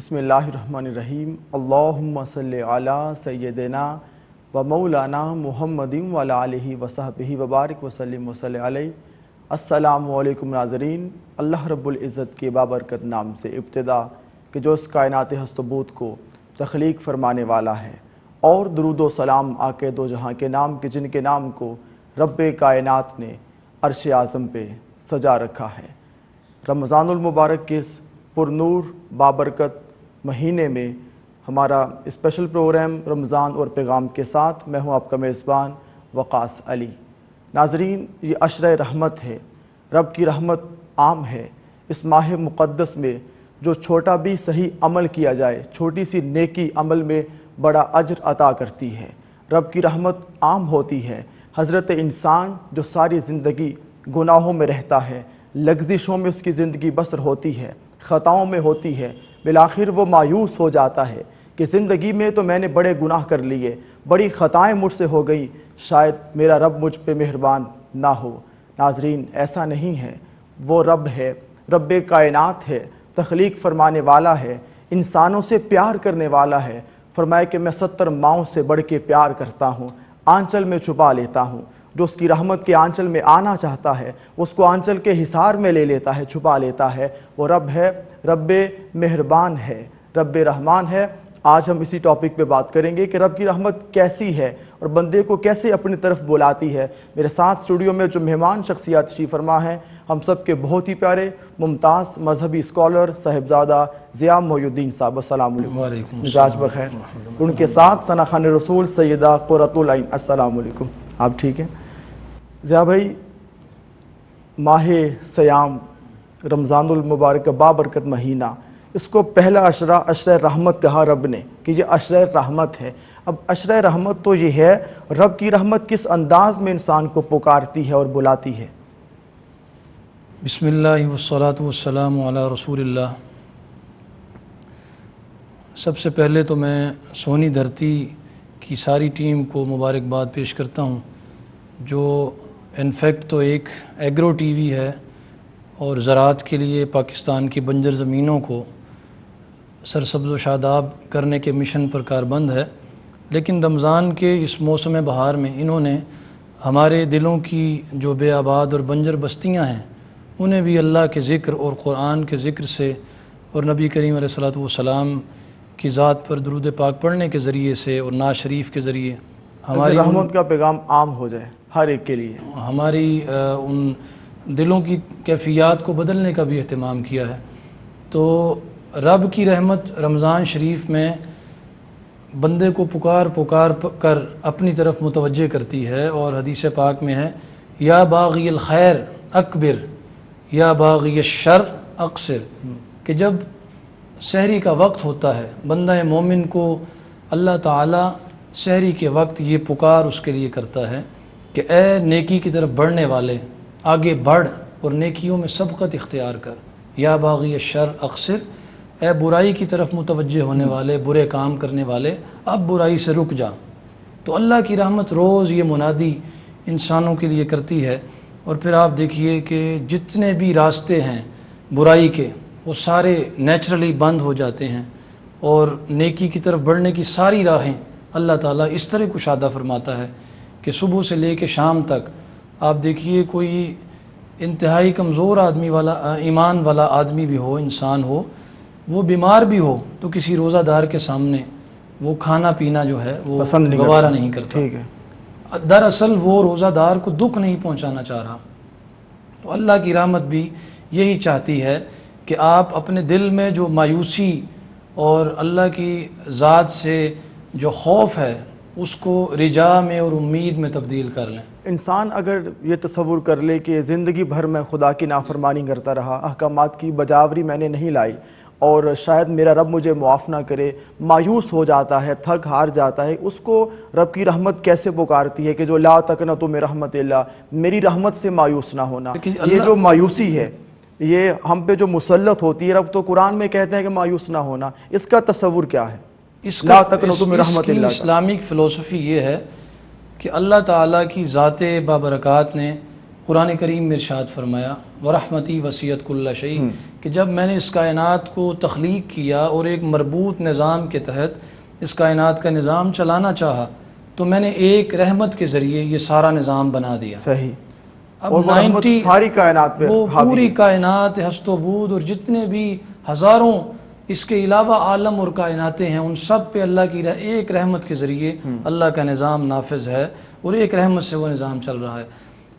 بسم اللہ الرحمن الرحیم اللہم صلی علی سیدنا و مولانا محمد و علی آلہ و صحبہ وبارک وسلم وصلی علیہ۔ السلام علیکم ناظرین، اللہ رب العزت کے بابرکت نام سے ابتدا کہ جو اس کائنات ہست و بود کو تخلیق فرمانے والا ہے، اور درود و سلام آقا دو جہاں کے نام کے جن کے نام کو رب کائنات نے عرش اعظم پہ سجا رکھا ہے۔ رمضان المبارک کے اس پر نور بابرکت مہینے میں ہمارا اسپیشل پروگرام رمضان اور پیغام کے ساتھ میں ہوں آپ کا میزبان وقاص علی۔ ناظرین، یہ عشرہ رحمت ہے، رب کی رحمت عام ہے۔ اس ماہ مقدس میں جو چھوٹا بھی صحیح عمل کیا جائے، چھوٹی سی نیکی عمل میں بڑا اجر عطا کرتی ہے۔ رب کی رحمت عام ہوتی ہے۔ حضرت انسان جو ساری زندگی گناہوں میں رہتا ہے، لغزشوں میں اس کی زندگی بسر ہوتی ہے، خطاؤں میں ہوتی ہے، بالآخر وہ مایوس ہو جاتا ہے کہ زندگی میں تو میں نے بڑے گناہ کر لیے، بڑی خطائیں مجھ سے ہو گئیں، شاید میرا رب مجھ پہ مہربان نہ ہو۔ ناظرین، ایسا نہیں ہے۔ وہ رب ہے، رب کائنات ہے، تخلیق فرمانے والا ہے، انسانوں سے پیار کرنے والا ہے۔ فرمایا کہ میں 70 ماؤں سے بڑھ کے پیار کرتا ہوں، آنچل میں چھپا لیتا ہوں۔ جو اس کی رحمت کے آنچل میں آنا چاہتا ہے، اس کو آنچل کے حصار میں لے لیتا ہے، چھپا لیتا ہے۔ وہ رب ہے، رب مہربان ہے، رب رحمان ہے۔ آج ہم اسی ٹاپک پہ بات کریں گے کہ رب کی رحمت کیسی ہے اور بندے کو کیسے اپنی طرف بلاتی ہے۔ میرے ساتھ اسٹوڈیو میں جو مہمان شخصیات تشریف فرما ہیں، ہم سب کے بہت ہی پیارے ممتاز مذہبی اسکالر صاحبزادہ ضیاء محی الدین صاحب، السلام علیکم، مزاج بخیر۔ ان کے ساتھ ثنا خان رسول سیدہ قرۃ العین، السلام علیکم، آپ ٹھیک ہیں؟ ضیاء بھائی، ماہ صیام رمضان المبارک کا بابرکت مہینہ، اس کو پہلا عشرہ رحمت کہا رب نے کہ یہ عشرہ رحمت ہے۔ اب عشرہ رحمت تو یہ ہے، رب کی رحمت کس انداز میں انسان کو پکارتی ہے اور بلاتی ہے؟ بسم اللہ والصلاة والسلام علی رسول اللہ۔ سب سے پہلے تو میں سونی دھرتی کی ساری ٹیم کو مبارکباد پیش کرتا ہوں، جو انفیکٹ تو ایک ایگرو ٹی وی ہے اور زراعت کے لیے پاکستان کی بنجر زمینوں کو سرسبز و شاداب کرنے کے مشن پر کاربند ہے، لیکن رمضان کے اس موسم بہار میں انہوں نے ہمارے دلوں کی جو بے آباد اور بنجر بستیاں ہیں انہیں بھی اللہ کے ذکر اور قرآن کے ذکر سے اور نبی کریم علیہ الصلوۃ والسلام کی ذات پر درود پاک پڑھنے کے ذریعے سے اور نعت شریف کے ذریعے ہماری رحمت کا پیغام عام ہو جائے ہر ایک کے لیے، ہماری ان دلوں کی کیفیات کو بدلنے کا بھی اہتمام کیا ہے۔ تو رب کی رحمت رمضان شریف میں بندے کو پکار کر اپنی طرف متوجہ کرتی ہے، اور حدیث پاک میں ہے یا باغی الخیر اکبر یا باغی الشر اقصر، کہ جب سحری کا وقت ہوتا ہے بندہ مومن کو اللہ تعالیٰ سحری کے وقت یہ پکار اس کے لیے کرتا ہے کہ اے نیکی کی طرف بڑھنے والے، آگے بڑھ اور نیکیوں میں سبقت اختیار کر، یا باغی الشر اقصر، اے برائی کی طرف متوجہ ہونے والے، برے کام کرنے والے، اب برائی سے رک جا۔ تو اللہ کی رحمت روز یہ منادی انسانوں کے لیے کرتی ہے، اور پھر آپ دیکھیے کہ جتنے بھی راستے ہیں برائی کے وہ سارے نیچرلی بند ہو جاتے ہیں، اور نیکی کی طرف بڑھنے کی ساری راہیں اللہ تعالیٰ اس طرح کشادہ فرماتا ہے کہ صبح سے لے کے شام تک آپ دیکھیے کوئی انتہائی کمزور ایمان والا آدمی بھی ہو، انسان ہو، وہ بیمار بھی ہو تو کسی روزہ دار کے سامنے وہ کھانا پینا جو ہے وہ گوارا نہیں کرتا۔ ٹھیک ہے، دراصل وہ روزہ دار کو دکھ نہیں پہنچانا چاہ رہا۔ تو اللہ کی رحمت بھی یہی چاہتی ہے کہ آپ اپنے دل میں جو مایوسی اور اللہ کی ذات سے جو خوف ہے اس کو رجا میں اور امید میں تبدیل کر لیں۔ انسان اگر یہ تصور کر لے کہ زندگی بھر میں خدا کی نافرمانی کرتا رہا، احکامات کی بجاوری میں نے نہیں لائی، اور شاید میرا رب مجھے معاف نہ کرے، مایوس ہو جاتا ہے، تھک ہار جاتا ہے، اس کو رب کی رحمت کیسے پکارتی ہے کہ جو لا تقنطوا من رحمت اللہ، میری رحمت سے مایوس نہ ہونا۔ یہ جو مایوسی ہے یہ ہم پہ جو مسلط ہوتی ہے، رب تو قرآن میں کہتے ہیں کہ مایوس نہ ہونا، اس کا تصور کیا ہے؟ اس کی اسلامک فلسفی یہ ہے کہ اللہ تعالیٰ کی ذات بابرکات نے قرآن کریم میں ارشاد فرمایا وَرَحْمَتِي وَسِعَتْ كُلَّ شَيْءٍ، کہ جب میں نے اس کائنات کو تخلیق کیا اور ایک مربوط نظام کے تحت اس کائنات کا نظام چلانا چاہا تو میں نے ایک رحمت کے ذریعے یہ سارا نظام بنا دیا. صحیح. اب اور وہ رحمت ساری کائنات پہ وہ حاوی پوری ہے. کائنات ہست و بود اور جتنے بھی ہزاروں اس کے علاوہ عالم اور کائناتیں ہیں ان سب پہ اللہ کی ایک رحمت کے ذریعے اللہ کا نظام نافذ ہے اور ایک رحمت سے وہ نظام چل رہا ہے.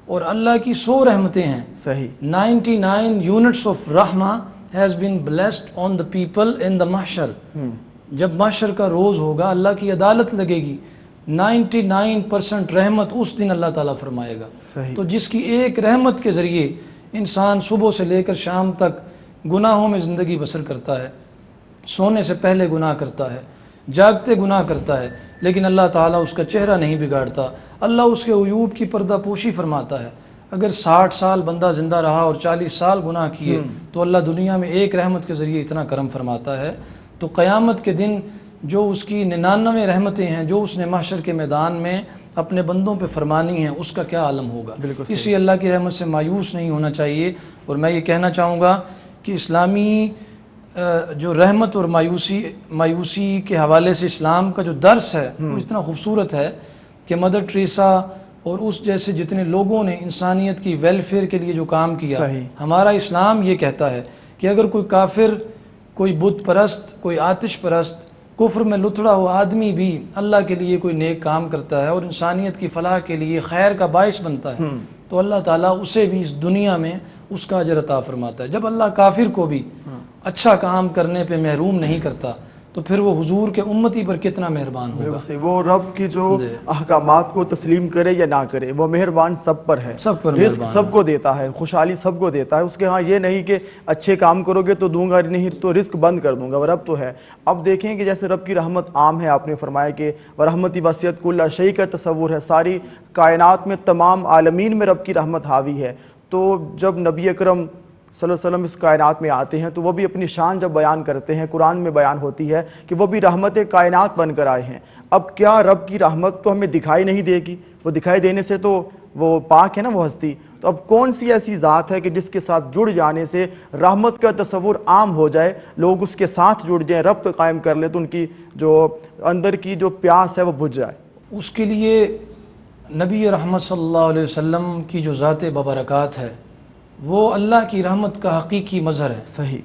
اور اللہ کی 100 رحمتیں ہیں. صحیح. 99 units of رحمہ has been blessed on the people in the محشر. جب محشر کا روز ہوگا اللہ کی عدالت لگے گی 99% رحمت اس دن اللہ تعالیٰ فرمائے گا. صحیح. تو جس کی ایک رحمت کے ذریعے انسان صبح سے لے کر شام تک گناہوں میں زندگی بسر کرتا ہے, سونے سے پہلے گناہ کرتا ہے, جاگتے گناہ کرتا ہے, لیکن اللہ تعالیٰ اس کا چہرہ نہیں بگاڑتا. اللہ اس کے عیوب کی پردہ پوشی فرماتا ہے. اگر 60 سال بندہ زندہ رہا اور 40 سال گناہ کیے تو اللہ دنیا میں ایک رحمت کے ذریعے اتنا کرم فرماتا ہے. تو قیامت کے دن جو اس کی 99 رحمتیں ہیں جو اس نے محشر کے میدان میں اپنے بندوں پہ فرمانی ہیں اس کا کیا عالم ہوگا. اسی اللہ کی رحمت سے مایوس نہیں ہونا چاہیے. اور میں یہ کہنا چاہوں گا کہ اسلامی جو رحمت اور مایوسی کے حوالے سے اسلام کا جو درس ہے وہ اتنا خوبصورت ہے کہ مدر ٹریسا اور اس جیسے جتنے لوگوں نے انسانیت کی ویلفیئر کے لیے جو کام کیا. ہمارا اسلام یہ کہتا ہے کہ اگر کوئی کافر, کوئی بت پرست, کوئی آتش پرست, کفر میں لتڑا ہوا آدمی بھی اللہ کے لیے کوئی نیک کام کرتا ہے اور انسانیت کی فلاح کے لیے خیر کا باعث بنتا ہے تو اللہ تعالیٰ اسے بھی اس دنیا میں اس کا اجر عطا فرماتا ہے. جب اللہ کافر کو بھی اچھا کام کرنے پہ محروم نہیں کرتا تو پھر وہ حضور کے امتی پر کتنا مہربان ہوگا. وہ رب کی جو احکامات کو تسلیم کرے یا نہ کرے وہ مہربان سب پر ہے, سب پر رزق سب کو دیتا ہے, خوشحالی سب کو دیتا ہے. اس کے ہاں یہ نہیں کہ اچھے کام کرو گے تو دوں گا, نہیں تو رزق بند کر دوں گا. وہ رب تو ہے. اب دیکھیں کہ جیسے رب کی رحمت عام ہے, آپ نے فرمایا کہ ورحمتی وسعت کل شیء کا تصور ہے, ساری کائنات میں تمام عالمین میں رب کی رحمت حاوی ہے. تو جب نبی اکرم صلی اللہ علیہ وسلم اس کائنات میں آتے ہیں تو وہ بھی اپنی شان جب بیان کرتے ہیں, قرآن میں بیان ہوتی ہے کہ وہ بھی رحمت کائنات بن کر آئے ہیں. اب کیا رب کی رحمت تو ہمیں دکھائی نہیں دے گی؟ وہ دکھائی دینے سے تو وہ پاک ہے نا, وہ ہستی. تو اب کون سی ایسی ذات ہے کہ جس کے ساتھ جڑ جانے سے رحمت کا تصور عام ہو جائے, لوگ اس کے ساتھ جڑ جائیں, ربط قائم کر لیں تو ان کی جو اندر کی جو پیاس ہے وہ بجھ جائے؟ اس کے لیے نبی رحمت صلی اللہ علیہ وسلم کی جو ذات ببرکات ہے وہ اللہ کی رحمت کا حقیقی مظہر ہے. صحیح.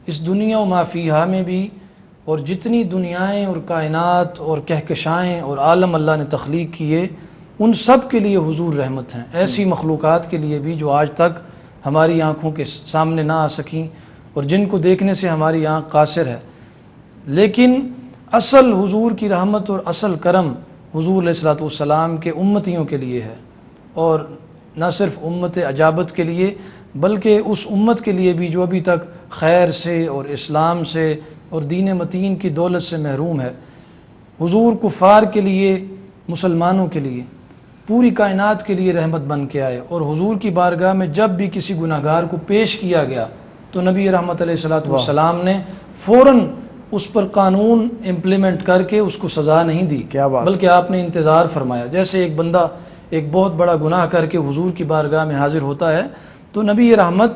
اس دنیا و ما فیہا میں بھی اور جتنی دنیائیں اور کائنات اور کہکشائیں اور عالم اللہ نے تخلیق کیے ان سب کے لیے حضور رحمت ہیں. ایسی مخلوقات کے لیے بھی جو آج تک ہماری آنکھوں کے سامنے نہ آ سکیں اور جن کو دیکھنے سے ہماری آنکھ قاصر ہے. لیکن اصل حضور کی رحمت اور اصل کرم حضور علیہ الصلوۃ والسلام کے امتیوں کے لیے ہے, اور نہ صرف امت اجابت کے لیے بلکہ اس امت کے لیے بھی جو ابھی تک خیر سے اور اسلام سے اور دین متین کی دولت سے محروم ہے. حضور کفار کے لیے, مسلمانوں کے لیے, پوری کائنات کے لیے رحمت بن کے آئے. اور حضور کی بارگاہ میں جب بھی کسی گناہ گار کو پیش کیا گیا تو نبی رحمت علیہ الصلوۃ والسلام نے فوراً اس پر قانون امپلیمنٹ کر کے اس کو سزا نہیں دی, بلکہ آپ نے انتظار فرمایا. جیسے ایک بندہ ایک بہت بڑا گناہ کر کے حضور کی بارگاہ میں حاضر ہوتا ہے تو نبی رحمت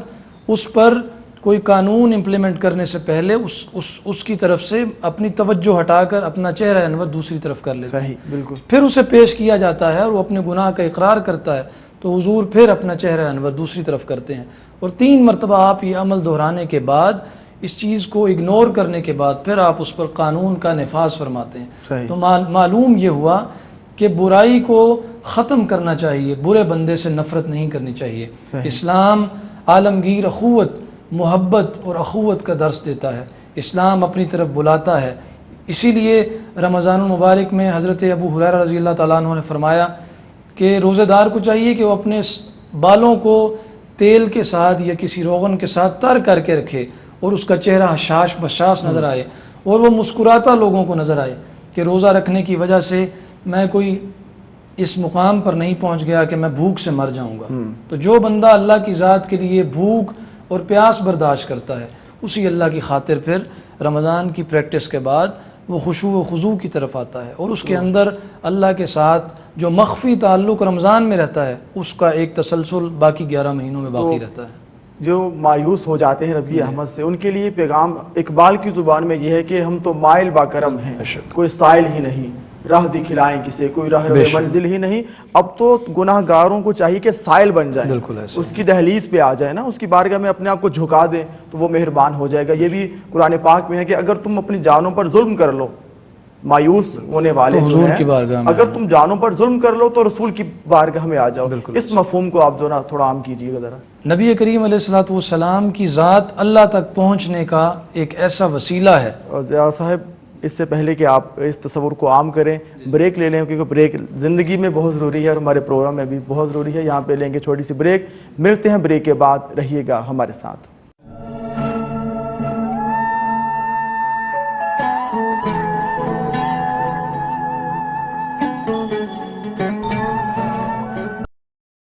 اس پر کوئی قانون امپلیمنٹ کرنے سے پہلے اس کی طرف سے اپنی توجہ ہٹا کر اپنا چہرہ انور دوسری طرف کر لیتا ہے. صحیح, بالکل. پھر اسے پیش کیا جاتا ہے اور وہ اپنے گناہ کا اقرار کرتا ہے تو حضور پھر اپنا چہرہ انور دوسری طرف کرتے ہیں. اور 3 مرتبہ آپ یہ عمل دہرانے کے بعد, اس چیز کو اگنور کرنے کے بعد پھر آپ اس پر قانون کا نفاذ فرماتے ہیں. تو معلوم یہ ہوا کہ برائی کو ختم کرنا چاہیے, برے بندے سے نفرت نہیں کرنی چاہیے. اسلام عالمگیر اخوت, محبت اور اخوت کا درس دیتا ہے. اسلام اپنی طرف بلاتا ہے. اسی لیے رمضان المبارک میں حضرت ابو ہریرہ رضی اللہ تعالیٰ عنہ نے فرمایا کہ روزہ دار کو چاہیے کہ وہ اپنے بالوں کو تیل کے ساتھ یا کسی روغن کے ساتھ تر کر کے رکھے اور اس کا چہرہ حشاش بشاش نظر آئے اور وہ مسکراتا لوگوں کو نظر آئے کہ روزہ رکھنے کی وجہ سے میں کوئی اس مقام پر نہیں پہنچ گیا کہ میں بھوک سے مر جاؤں گا. تو جو بندہ اللہ کی ذات کے لیے بھوک اور پیاس برداشت کرتا ہے اسی اللہ کی خاطر پھر رمضان کی پریکٹس کے بعد وہ خشوع و خضوع کی طرف آتا ہے اور اس کے اندر اللہ کے ساتھ جو مخفی تعلق رمضان میں رہتا ہے اس کا ایک تسلسل باقی 11 مہینوں میں باقی رہتا ہے. جو مایوس ہو جاتے ہیں ربی احمد سے، ان کے لیے پیغام اقبال کی زبان میں یہ ہے کہ ہم تو مائل با کرم ہیں، کوئی سائل ہی نہیں، راہ دکھلائیں کسے، کوئی راہ منزل ہی نہیں. اب تو گناہ گاروں کو چاہیے کہ سائل بن جائیں، اس کی دہلیز پہ آ جائیں نا، اس کی بارگاہ میں اپنے آپ کو جھکا دیں تو وہ مہربان ہو جائے گا. یہ بھی قرآن پاک میں ہے کہ اگر تم اپنی جانوں پر ظلم کر لو، مایوس ہونے والے جو ہیں، اگر تم جانوں پر ظلم کر لو تو رسول کی بارگاہ میں آ جاؤ. اس مفہوم کو آپ جو نا تھوڑا عام کیجیے گا ذرا. نبی کریم علیہ الصلوۃ والسلام کی ذات اللہ تک پہنچنے کا ایک ایسا وسیلہ ہے. اور ضیاء صاحب اس سے پہلے کہ آپ اس تصور کو عام کریں، بریک لے لیں، کیونکہ بریک زندگی میں بہت ضروری ہے اور ہمارے پروگرام میں بھی بہت ضروری ہے. یہاں پہ لیں گے چھوٹی سی بریک، ملتے ہیں بریک کے بعد، رہیے گا ہمارے ساتھ.